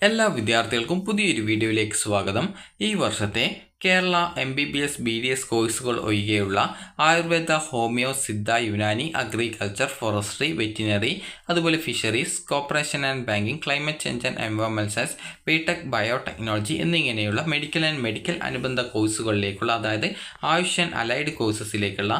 എല്ലാ വിദ്യാർത്ഥികൾക്കും പുതിയൊരു വീഡിയോയിലേക്ക് സ്വാഗതം. ഈ വർഷത്തെ കേരള MBBS BDS കോഴ്സുകൾ ഒഴികെയുള്ള Ayurveda, homeo, Siddha, Unani, agriculture, forestry, veterinary, അതുപോലെ fisheries, corporation and banking, climate change and environment science, BTech biotechnology എന്നിങ്ങനെയുള്ള മെഡിക്കൽ ആൻഡ് മെഡിക്കൽ അനുബന്ധ കോഴ്സുകളിലേക്കുള്ള, അതായത് ആയുഷ് ആൻഡ് അലൈഡ് കോഴ്സസിലേക്കുള്ള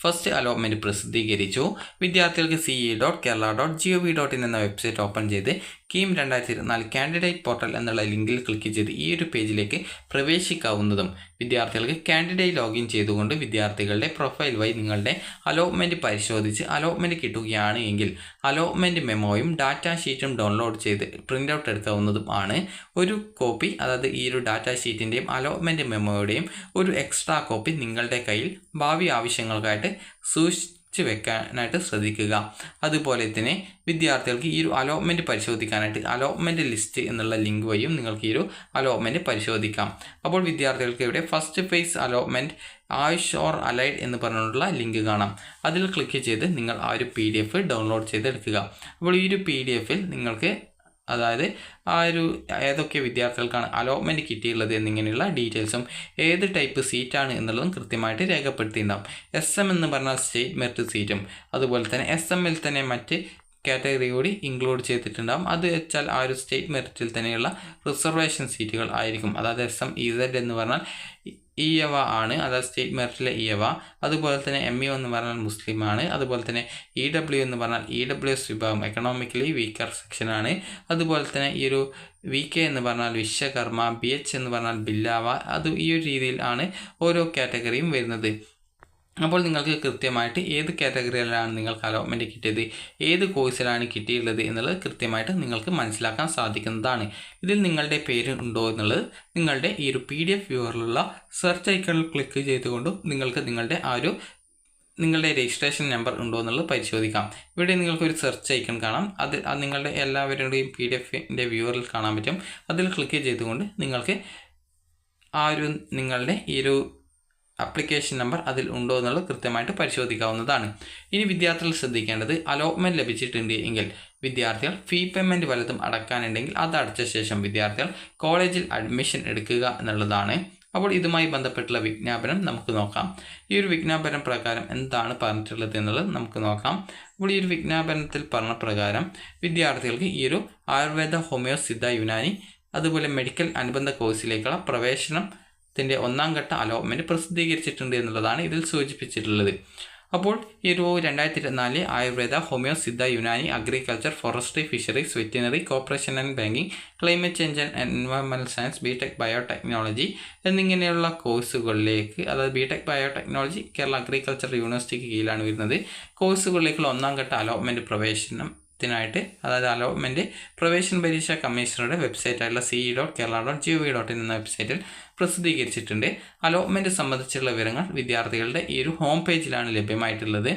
ഫസ്റ്റ് അലോട്ട്മെൻറ്റ് പ്രസിദ്ധീകരിച്ചു. വിദ്യാർത്ഥികൾക്ക് ce.kerala.gov.in എന്ന വെബ്സൈറ്റ് ഓപ്പൺ ചെയ്ത് KEAM 2024 കാൻഡിഡേറ്റ് പോർട്ടൽ എന്നുള്ള ലിങ്കിൽ ക്ലിക്ക് ചെയ്ത് ഈ ഒരു പേജിലേക്ക് പ്രവേശിക്കാവുന്നതും, വിദ്യാർത്ഥികൾക്ക് കാൻഡിഡേറ്റ് ലോഗിൻ ചെയ്തുകൊണ്ട് വിദ്യാർത്ഥികളുടെ പ്രൊഫൈൽ വഴി നിങ്ങളുടെ അലോട്ട്മെൻറ്റ് പരിശോധിച്ച് അലോട്ട്മെൻറ്റ് കിട്ടുകയാണ് എങ്കിൽ അലോട്ട്മെൻറ്റ് മെമ്മോയും ഡാറ്റാ ഷീറ്റും ഡൗൺലോഡ് ചെയ്ത് പ്രിൻ്റ് ഔട്ട് എടുക്കാവുന്നതും ആണ്. ഒരു കോപ്പി, അതായത് ഈ ഒരു ഡാറ്റാ ഷീറ്റിൻ്റെയും അലോട്ട്മെൻറ്റ് മെമ്മോയുടെയും ഒരു എക്സ്ട്രാ കോപ്പി നിങ്ങളുടെ കയ്യിൽ ഭാവി ആവശ്യങ്ങൾക്കായിട്ട് സൂക്ഷിച്ച് വെക്കാനായിട്ട് ശ്രദ്ധിക്കുക. അതുപോലെ തന്നെ വിദ്യാർത്ഥികൾക്ക് ഈ ഒരു അലോട്ട്മെൻറ്റ് പരിശോധിക്കാനായിട്ട് അലോട്ട്മെൻറ്റ് ലിസ്റ്റ് എന്നുള്ള ലിങ്ക് വഴിയും നിങ്ങൾക്ക് ഈ ഒരു അലോട്ട്മെൻറ്റ് പരിശോധിക്കാം. അപ്പോൾ വിദ്യാർത്ഥികൾക്ക് ഇവിടെ first phase allotment Ayush or allied എന്ന് പറഞ്ഞിട്ടുള്ള ലിങ്ക് കാണാം. അതിൽ ക്ലിക്ക് ചെയ്ത് നിങ്ങൾ ആ ഒരു PDF ഡൗൺലോഡ് ചെയ്തെടുക്കുക. അപ്പോൾ ഈ ഒരു PDF നിങ്ങൾക്ക്, അതായത് ആ ഒരു ഏതൊക്കെ വിദ്യാർത്ഥികൾക്കാണ് അലോട്ട്മെൻറ്റ് കിട്ടിയുള്ളത് എന്നിങ്ങനെയുള്ള ഡീറ്റെയിൽസും ഏത് ടൈപ്പ് സീറ്റാണ് എന്നുള്ളതും കൃത്യമായിട്ട് രേഖപ്പെടുത്തിയിട്ടുണ്ടാകും. SM എന്ന് പറഞ്ഞാൽ സ്റ്റേറ്റ് മെറിറ്റ് സീറ്റും, അതുപോലെ തന്നെ SMൽ തന്നെ മറ്റ് കാറ്റഗറി കൂടി ഇൻക്ലൂഡ് ചെയ്തിട്ടുണ്ടാകും. അത് വെച്ചാൽ ആ ഒരു സ്റ്റേറ്റ് മെറിറ്റിൽ തന്നെയുള്ള റിസർവേഷൻ സീറ്റുകൾ ആയിരിക്കും. അതായത് SM EZ എന്ന് പറഞ്ഞാൽ ഈയവ ആണ്, അതായത് സ്റ്റേറ്റ് മെറിറ്റിലെ ഈയവ. അതുപോലെ തന്നെ MU എന്ന് പറഞ്ഞാൽ മുസ്ലിം ആണ്. അതുപോലെ തന്നെ EW എന്ന് പറഞ്ഞാൽ EWS വിഭാഗം, എക്കണോമിക്കലി വീക്കർ സെക്ഷനാണ്. അതുപോലെ തന്നെ ഈ ഒരു VK എന്ന് പറഞ്ഞാൽ വിശ്വകർമ്മ, BH എന്ന് പറഞ്ഞാൽ ബില്ലാവ. അത് ഈ ഒരു രീതിയിൽ ആണ് ഓരോ കാറ്റഗറിയും വരുന്നത്. അപ്പോൾ നിങ്ങൾക്ക് കൃത്യമായിട്ട് ഏത് കാറ്റഗറിയിലാണ് നിങ്ങൾക്ക് അലോട്ട്മെൻറ്റ് കിട്ടിയത്, ഏത് കോഴ്സിലാണ് കിട്ടിയിട്ടുള്ളത് എന്നുള്ളത് കൃത്യമായിട്ട് നിങ്ങൾക്ക് മനസ്സിലാക്കാൻ സാധിക്കുന്നതാണ്. ഇതിൽ നിങ്ങളുടെ പേര് ഉണ്ടോ എന്നുള്ളത് നിങ്ങളുടെ ഈ ഒരു PDF വ്യൂവറിലുള്ള സെർച്ച് ഐക്കണിൽ ക്ലിക്ക് ചെയ്തുകൊണ്ടും നിങ്ങൾക്ക് നിങ്ങളുടെ രജിസ്ട്രേഷൻ നമ്പർ ഉണ്ടോ എന്നുള്ളത് പരിശോധിക്കാം. ഇവിടെ നിങ്ങൾക്കൊരു സെർച്ച് ഐക്കൺ കാണാം. അത് നിങ്ങളുടെ എല്ലാവരുടെയും PDFൻ്റെ വ്യൂവറിൽ കാണാൻ പറ്റും. അതിൽ ക്ലിക്ക് ചെയ്തുകൊണ്ട് നിങ്ങൾക്ക് നിങ്ങളുടെ ഈ ഒരു ആപ്ലിക്കേഷൻ നമ്പർ അതിൽ ഉണ്ടോ എന്നുള്ളത് കൃത്യമായിട്ട് പരിശോധിക്കാവുന്നതാണ്. ഇനി വിദ്യാർത്ഥികൾ ശ്രദ്ധിക്കേണ്ടത്, അലോട്ട്മെൻറ്റ് ലഭിച്ചിട്ടുണ്ട് എങ്കിൽ വിദ്യാർത്ഥികൾ ഫീ പേയ്മെൻറ്റ് വല്ലതും അടക്കാനുണ്ടെങ്കിൽ അത് അടച്ച ശേഷം വിദ്യാർത്ഥികൾ കോളേജിൽ അഡ്മിഷൻ എടുക്കുക എന്നുള്ളതാണ്. അപ്പോൾ ഇതുമായി ബന്ധപ്പെട്ടുള്ള വിജ്ഞാപനം നമുക്ക് നോക്കാം. ഈ ഒരു വിജ്ഞാപനം പ്രകാരം എന്താണ് പറഞ്ഞിട്ടുള്ളത് എന്നുള്ളത് നമുക്ക് നോക്കാം. അപ്പോൾ ഈ ഒരു വിജ്ഞാപനത്തിൽ പറഞ്ഞ പ്രകാരം വിദ്യാർത്ഥികൾക്ക് ഈ ഒരു ആയുർവേദ, ഹോമിയോ, സിദ്ധ, യുനാനി, അതുപോലെ മെഡിക്കൽ അനുബന്ധ കോഴ്സിലേക്കുള്ള പ്രവേശനത്തിൻ്റെ 1ാം ഘട്ട അലോട്ട്മെൻറ്റ് പ്രസിദ്ധീകരിച്ചിട്ടുണ്ട് എന്നുള്ളതാണ് ഇതിൽ സൂചിപ്പിച്ചിട്ടുള്ളത്. അപ്പോൾ ഈ ഒരു 2024 Ayurveda, homeo, Siddha, Unani, agriculture, forestry, fisheries, veterinary, corporation and banking, climate change and environment science, BTech biotechnology എന്നിങ്ങനെയുള്ള കോഴ്സുകളിലേക്ക്, അതായത് ബിടെക് ബയോടെക്നോളജി കേരള അഗ്രികൾച്ചർ യൂണിവേഴ്സിറ്റിക്ക് കീഴിലാണ് വരുന്നത്. കോഴ്സുകളിലേക്കുള്ള 1ാം ഘട്ട അലോട്ട്മെൻറ്റ് പ്രവേശനത്തിനായിട്ട്, അതായത് അലോട്ട്മെൻറ്റ് പ്രവേശന പരീക്ഷാ കമ്മീഷണറുടെ വെബ്സൈറ്റായിട്ടുള്ള ce.kerala.gov.in എന്ന വെബ്സൈറ്റിൽ പ്രസിദ്ധീകരിച്ചിട്ടുണ്ട്. അലോട്ട്മെൻറ്റ് സംബന്ധിച്ചുള്ള വിവരങ്ങൾ വിദ്യാർത്ഥികളുടെ ഈ ഒരു ഹോം പേജിലാണ് ലഭ്യമായിട്ടുള്ളത്.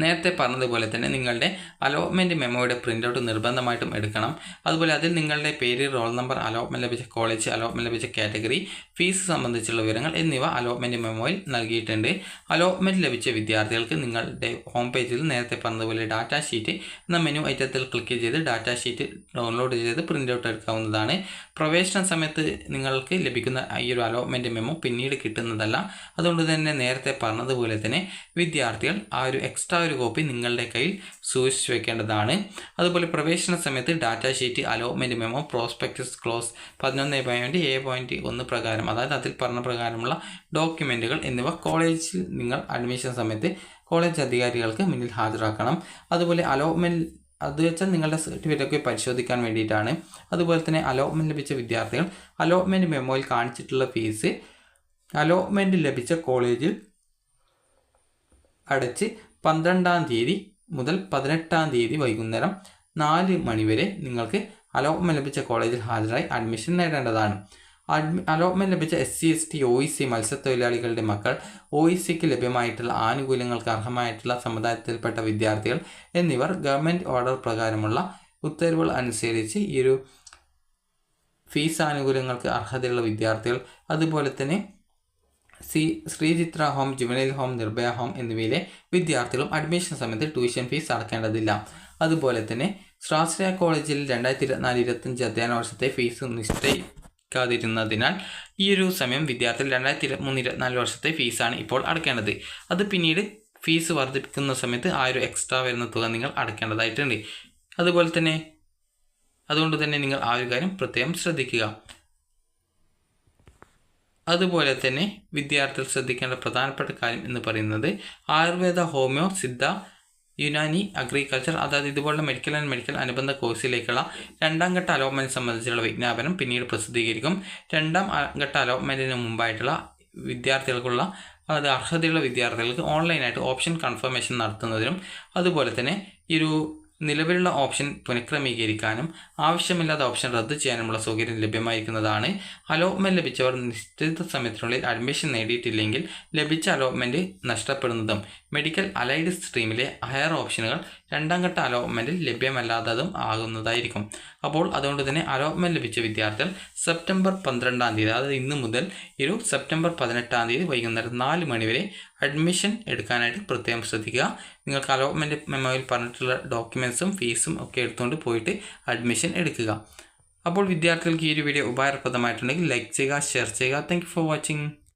നേരത്തെ പറഞ്ഞതുപോലെ തന്നെ നിങ്ങളുടെ അലോട്ട്മെൻറ്റ് മെമ്മോയുടെ പ്രിൻ്റ് നിർബന്ധമായിട്ടും എടുക്കണം. അതുപോലെ അതിൽ നിങ്ങളുടെ പേര്, റോൾ നമ്പർ, അലോട്ട്മെൻറ്റ് ലഭിച്ച കോളേജ്, അലോട്ട്മെൻറ്റ് ലഭിച്ച കാറ്റഗറി, ഫീസ് സംബന്ധിച്ചുള്ള വിവരങ്ങൾ എന്നിവ അലോട്ട്മെൻറ്റ് മെമ്മോയിൽ നൽകിയിട്ടുണ്ട്. അലോട്ട്മെൻറ്റ് ലഭിച്ച വിദ്യാർത്ഥികൾക്ക് നിങ്ങളുടെ ഹോം പേജിൽ നേരത്തെ പറഞ്ഞതുപോലെ ഡാറ്റാ ഷീറ്റ് എന്ന മെനു ഐറ്റത്തിൽ ക്ലിക്ക് ചെയ്ത് ഡാറ്റാ ഷീറ്റ് ഡൗൺലോഡ് ചെയ്ത് പ്രിൻ്റ് ഔട്ട് എടുക്കാവുന്നതാണ്. പ്രവേശന സമയത്ത് നിങ്ങൾക്ക് ലഭിക്കുന്ന ഈ ഒരു അലോട്ട്മെൻറ്റ് മെമ്മോ പിന്നീട് കിട്ടുന്നതല്ല. അതുകൊണ്ട് തന്നെ നേരത്തെ പറഞ്ഞതുപോലെ തന്നെ വിദ്യാർത്ഥികൾ ആ ഒരു എക്സ്ട്രാ ഒരു കോപ്പി നിങ്ങളുടെ കയ്യിൽ സൂക്ഷിച്ചു വെക്കേണ്ടതാണ്. അതുപോലെ പ്രവേശന സമയത്ത് data sheet, allotment memo, prospectus close 11.A.1 പ്രകാരം, അതായത് അതിൽ പറഞ്ഞ പ്രകാരമുള്ള ഡോക്യുമെൻറ്റുകൾ എന്നിവ കോളേജിൽ നിങ്ങൾ അഡ്മിഷൻ സമയത്ത് കോളേജ് അധികാരികൾക്ക് മുന്നിൽ ഹാജരാക്കണം. അതുപോലെ അലോട്ട്മെൻറ്റ്, അത് വെച്ചാൽ നിങ്ങളുടെ സർട്ടിഫിക്കറ്റൊക്കെ പരിശോധിക്കാൻ വേണ്ടിയിട്ടാണ്. അതുപോലെ തന്നെ അലോട്ട്മെൻറ്റ് ലഭിച്ച വിദ്യാർത്ഥികൾ അലോട്ട്മെൻറ്റ് മെമ്മോയിൽ കാണിച്ചിട്ടുള്ള ഫീസ് അലോട്ട്മെൻറ്റ് ലഭിച്ച കോളേജിൽ അടച്ച് 12-ാം തീയതി മുതൽ 18-ാം തീയതി വൈകുന്നേരം 4 മണി വരെ നിങ്ങൾക്ക് അലോട്ട്മെൻറ്റ് ലഭിച്ച കോളേജിൽ ഹാജരായി അഡ്മിഷൻ നേടേണ്ടതാണ്. അലോട്ട്മെൻറ്റ് ലഭിച്ച SC, ST, OEC മത്സ്യത്തൊഴിലാളികളുടെ മക്കൾ, OECക്ക് ലഭ്യമായിട്ടുള്ള ആനുകൂല്യങ്ങൾക്ക് അർഹമായിട്ടുള്ള സമുദായത്തിൽപ്പെട്ട വിദ്യാർത്ഥികൾ എന്നിവർ ഗവൺമെൻറ് ഓർഡർ പ്രകാരമുള്ള ഉത്തരവുകൾ അനുസരിച്ച് ഈ ഒരു ഫീസ് ആനുകൂല്യങ്ങൾക്ക് അർഹതയുള്ള വിദ്യാർത്ഥികൾ, അതുപോലെ തന്നെ Sreechitra home, juvenile home, Nirbhaya home എന്നിവയിലെ വിദ്യാർത്ഥികളും അഡ്മിഷൻ സമയത്ത് ട്യൂഷൻ ഫീസ് അടക്കേണ്ടതില്ല. അതുപോലെ തന്നെ സ്വാശ്രയ കോളേജിൽ 2024-25 അധ്യയന വർഷത്തെ ഫീസ് നിശ്ചയിക്കാതിരുന്നതിനാൽ ഈ ഒരു സമയം വിദ്യാർത്ഥികൾ 2023-24 വർഷത്തെ ഫീസാണ് ഇപ്പോൾ അടയ്ക്കേണ്ടത്. അത് പിന്നീട് ഫീസ് വർദ്ധിപ്പിക്കുന്ന സമയത്ത് ആ ഒരു എക്സ്ട്രാ വരുന്ന തുക നിങ്ങൾ അടയ്ക്കേണ്ടതായിട്ടുണ്ട്. അതുകൊണ്ട് തന്നെ നിങ്ങൾ ആ ഒരു കാര്യം പ്രത്യേകം ശ്രദ്ധിക്കുക. അതുപോലെ തന്നെ വിദ്യാർത്ഥികൾ ശ്രദ്ധിക്കേണ്ട പ്രധാനപ്പെട്ട കാര്യം എന്ന് പറയുന്നത് ആയുർവേദ, ഹോമിയോ, സിദ്ധ, യുനാനി, അഗ്രികൾച്ചർ, അതായത് ഇതുപോലുള്ള മെഡിക്കൽ ആൻഡ് മെഡിക്കൽ അനുബന്ധ കോഴ്സിലേക്കുള്ള 2ാം ഘട്ട അലോട്ട്മെൻറ്റ് സംബന്ധിച്ചുള്ള വിജ്ഞാപനം പിന്നീട് പ്രസിദ്ധീകരിക്കും. 2ാം ഘട്ട അലോട്ട്മെൻറ്റിന് മുമ്പായിട്ടുള്ള വിദ്യാർത്ഥികൾക്കുള്ള, അതായത് അർഹതയുള്ള വിദ്യാർത്ഥികൾക്ക് ഓൺലൈനായിട്ട് ഓപ്ഷൻ കൺഫർമേഷൻ നടത്തുന്നതിനും അതുപോലെ തന്നെ ഈ ഒരു നിലവിലുള്ള ഓപ്ഷൻ പുനഃക്രമീകരിക്കാനും ആവശ്യമില്ലാത്ത ഓപ്ഷൻ റദ്ദ് ചെയ്യാനുമുള്ള സൗകര്യം ലഭ്യമായിരിക്കുന്നതാണ്. അലോട്ട്മെൻറ്റ് ലഭിച്ചവർ നിശ്ചിത സമയത്തിനുള്ളിൽ അഡ്മിഷൻ നേടിയിട്ടില്ലെങ്കിൽ ലഭിച്ച അലോട്ട്മെൻറ്റ് നഷ്ടപ്പെടുന്നതും മെഡിക്കൽ അലൈഡ് സ്ട്രീമിലെ ഹയർ ഓപ്ഷനുകൾ 2ാം ഘട്ട അലോട്ട്മെൻറ്റിൽ ലഭ്യമല്ലാത്തതും ആകുന്നതായിരിക്കും. അപ്പോൾ അതുകൊണ്ട് തന്നെ അലോട്ട്മെൻറ്റ് ലഭിച്ച വിദ്യാർത്ഥികൾ സെപ്റ്റംബർ 12-ാം തീയതി, അതായത് ഇന്ന് മുതൽ സെപ്റ്റംബർ 18-ാം തീയതി വൈകുന്നേരം 4 മണി വരെ അഡ്മിഷൻ എടുക്കാനായിട്ട് പ്രത്യേകം ശ്രദ്ധിക്കുക. നിങ്ങൾക്ക് അലോട്ട്മെൻറ്റ് മെമ്മോയിൽ പറഞ്ഞിട്ടുള്ള ഡോക്യുമെൻറ്റ്സും ഫീസും ഒക്കെ എടുത്തുകൊണ്ട് പോയിട്ട് അഡ്മിഷൻ എടുക്കുക. അപ്പോൾ വിദ്യാർത്ഥികൾക്ക് ഈ ഒരു വീഡിയോ ഉപകാരപ്രദമായിട്ടുണ്ടെങ്കിൽ ലൈക്ക് ചെയ്യുക, ഷെയർ ചെയ്യുക. Thank you for watching.